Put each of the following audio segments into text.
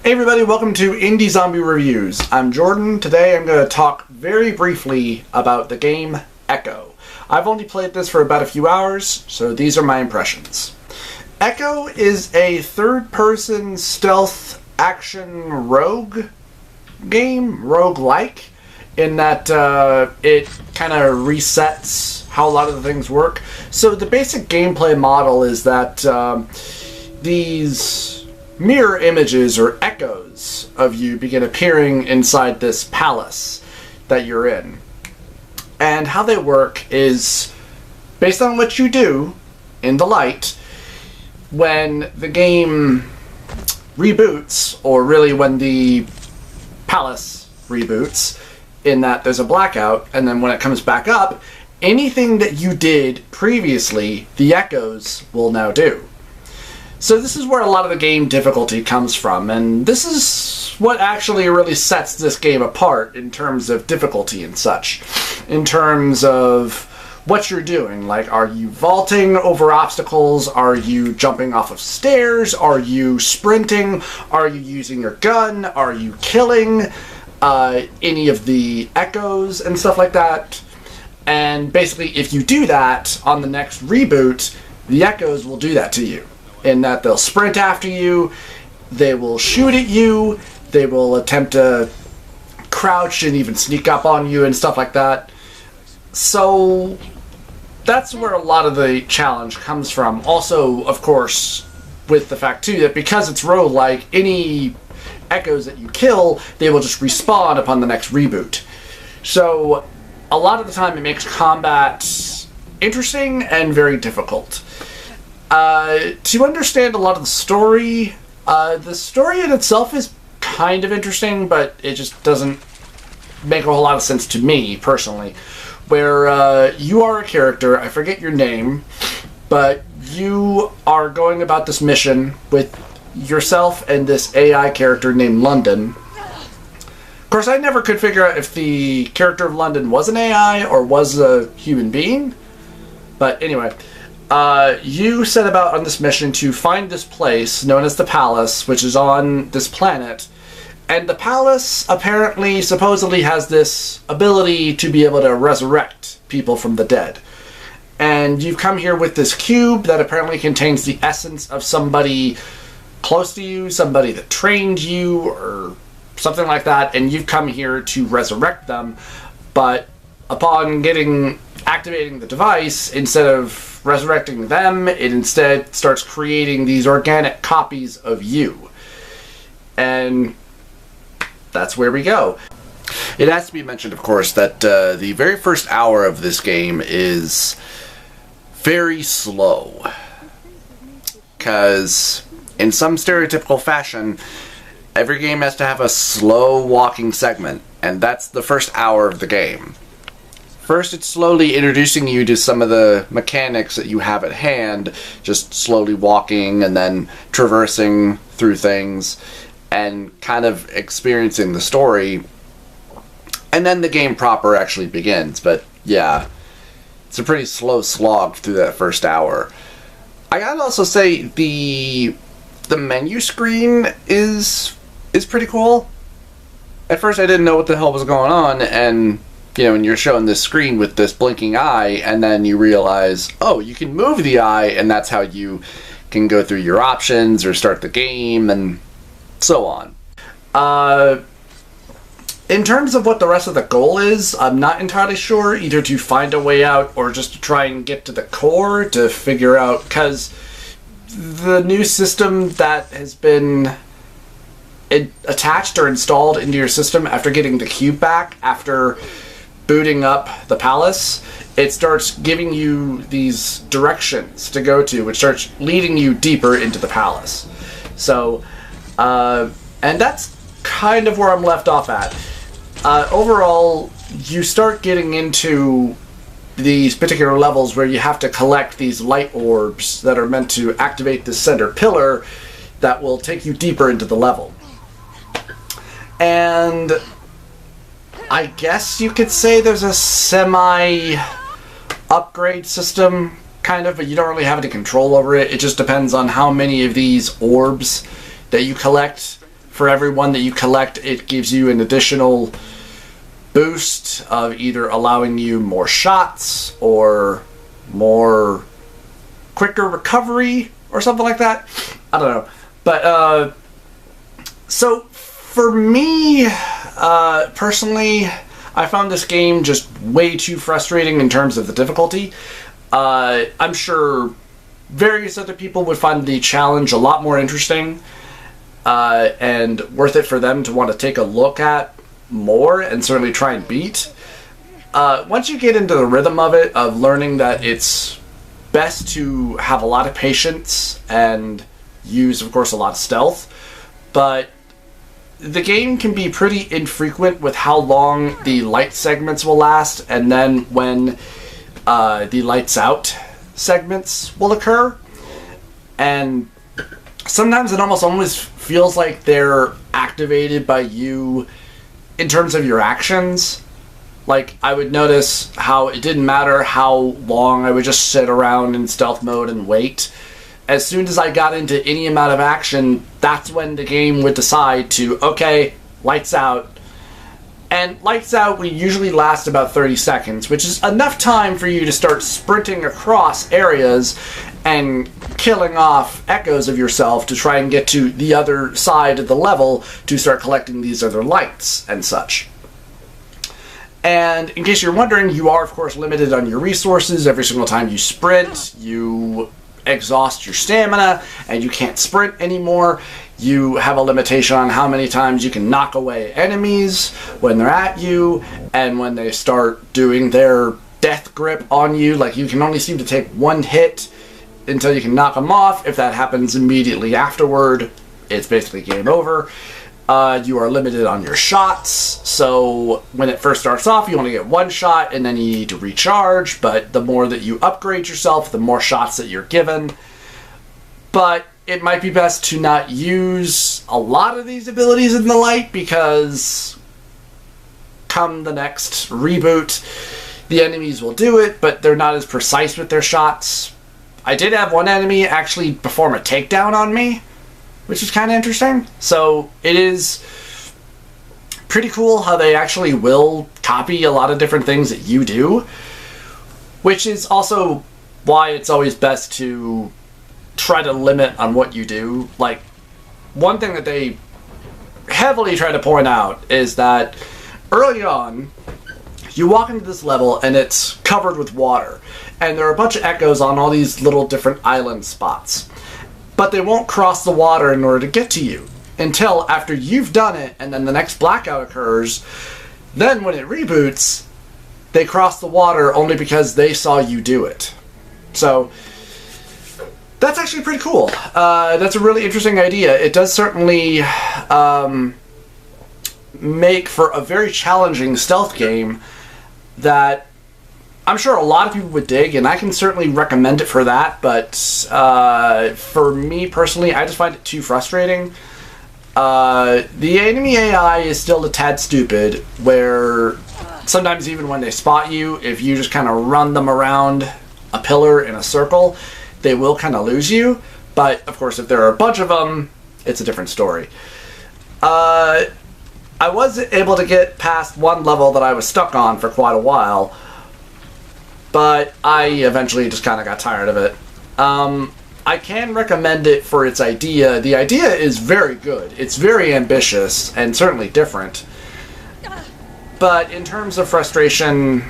Hey everybody, welcome to Indie Zombie Reviews. I'm Jordan. Today I'm going to talk very briefly about the game Echo. I've only played this for about a few hours, so these are my impressions. Echo is a third-person stealth action rogue game, roguelike, in that it kind of resets how a lot of the things work. So the basic gameplay model is that these mirror images or echoes of you begin appearing inside this palace that you're in. And how they work is based on what you do in the light. When the game reboots, or really when the palace reboots, in that there's a blackout, and then when it comes back up, anything that you did previously, the echoes will now do. So this is where a lot of the game difficulty comes from, and this is what actually really sets this game apart in terms of difficulty and such. In terms of what you're doing, like, are you vaulting over obstacles? Are you jumping off of stairs? Are you sprinting? Are you using your gun? Are you killing any of the echoes and stuff like that? And basically, if you do that on the next reboot, the echoes will do that to you. In that they'll sprint after you, they will shoot at you, they will attempt to crouch and even sneak up on you and stuff like that. So that's where a lot of the challenge comes from. Also, of course, with the fact too that because it's roguelike, any echoes that you kill, they will just respawn upon the next reboot. So a lot of the time it makes combat interesting and very difficult. To understand a lot of the story in itself is kind of interesting, but it just doesn't make a whole lot of sense to me, personally. Where you are a character, I forget your name, but you are going about this mission with yourself and this AI character named London. Of course, I never could figure out if the character of London was an AI or was a human being. But anyway, you set about on this mission to find this place known as the Palace, which is on this planet. And the Palace apparently, supposedly, has this ability to be able to resurrect people from the dead. And you've come here with this cube that apparently contains the essence of somebody close to you, somebody that trained you, or something like that, and you've come here to resurrect them. But upon activating the device, instead of resurrecting them, it instead starts creating these organic copies of you. And that's where we go. It has to be mentioned, of course, that the very first hour of this game is very slow. Because in some stereotypical fashion, every game has to have a slow walking segment, and that's the first hour of the game. First, it's slowly introducing you to some of the mechanics that you have at hand, just slowly walking and then traversing through things and kind of experiencing the story. And then the game proper actually begins, but yeah, it's a pretty slow slog through that first hour. I gotta also say, the menu screen is pretty cool. At first I didn't know what the hell was going on, and you know, and you're shown this screen with this blinking eye, and then you realize, oh, you can move the eye, and that's how you can go through your options or start the game, and so on. In terms of what the rest of the goal is, I'm not entirely sure, either to find a way out or just to try and get to the core to figure out, because the new system that has been attached or installed into your system after getting the cube back, after booting up the palace, it starts giving you these directions to go to, which starts leading you deeper into the palace. So, and that's kind of where I'm left off at. Overall, you start getting into these particular levels where you have to collect these light orbs that are meant to activate the center pillar that will take you deeper into the level. And I guess you could say there's a semi-upgrade system, kind of, but you don't really have any control over it. It just depends on how many of these orbs that you collect For every one that you collect, it gives you an additional boost of either allowing you more shots or more quicker recovery or something like that. I don't know. But, so for me, personally, I found this game just way too frustrating in terms of the difficulty. I'm sure various other people would find the challenge a lot more interesting and worth it for them to want to take a look at more and certainly try and beat. Once you get into the rhythm of it, of learning that it's best to have a lot of patience and use, of course, a lot of stealth, but the game can be pretty infrequent with how long the light segments will last, and then when the lights out segments will occur. And sometimes it almost always feels like they're activated by you in terms of your actions. Like, I would notice how it didn't matter how long I would just sit around in stealth mode and wait. As soon as I got into any amount of action, that's when the game would decide to, okay, lights out. And lights out will usually last about 30 seconds, which is enough time for you to start sprinting across areas and killing off echoes of yourself to try and get to the other side of the level to start collecting these other lights and such. And in case you're wondering, you are, of course, limited on your resources. Every single time you sprint, you exhaust your stamina, and you can't sprint anymore. You have a limitation on how many times you can knock away enemies when they're at you, and when they start doing their death grip on you, like, you can only seem to take one hit until you can knock them off. If that happens immediately afterward, it's basically game over. You are limited on your shots, so when it first starts off, you only get one shot, and then you need to recharge, but the more that you upgrade yourself, the more shots that you're given. But it might be best to not use a lot of these abilities in the light, because come the next reboot, the enemies will do it, but they're not as precise with their shots. I did have one enemy actually perform a takedown on me, which is kind of interesting. So it is pretty cool how they actually will copy a lot of different things that you do, which is also why it's always best to try to limit on what you do. Like, one thing that they heavily try to point out is that early on, you walk into this level and it's covered with water, and there are a bunch of echoes on all these little different island spots. But they won't cross the water in order to get to you until after you've done it, and then the next blackout occurs. Then when it reboots, they cross the water only because they saw you do it. So that's actually pretty cool. That's a really interesting idea. It does certainly make for a very challenging stealth game that I'm sure a lot of people would dig, and I can certainly recommend it for that, but for me personally, I just find it too frustrating. The enemy AI is still a tad stupid, where sometimes even when they spot you, if you just kind of run them around a pillar in a circle, they will kind of lose you. But, of course, if there are a bunch of them, it's a different story. I was able to get past one level that I was stuck on for quite a while, but I eventually just kind of got tired of it. I can recommend it for its idea. The idea is very good. It's very ambitious and certainly different. But in terms of frustration,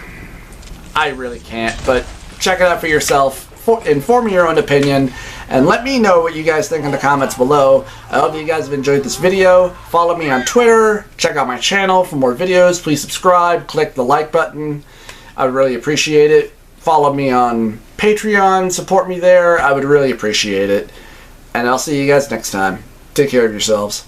I really can't. But check it out for yourself. Inform your own opinion, and let me know what you guys think in the comments below. I hope you guys have enjoyed this video. Follow me on Twitter. Check out my channel for more videos. Please subscribe. Click the like button. I would really appreciate it. Follow me on Patreon. Support me there. I would really appreciate it. And I'll see you guys next time. Take care of yourselves.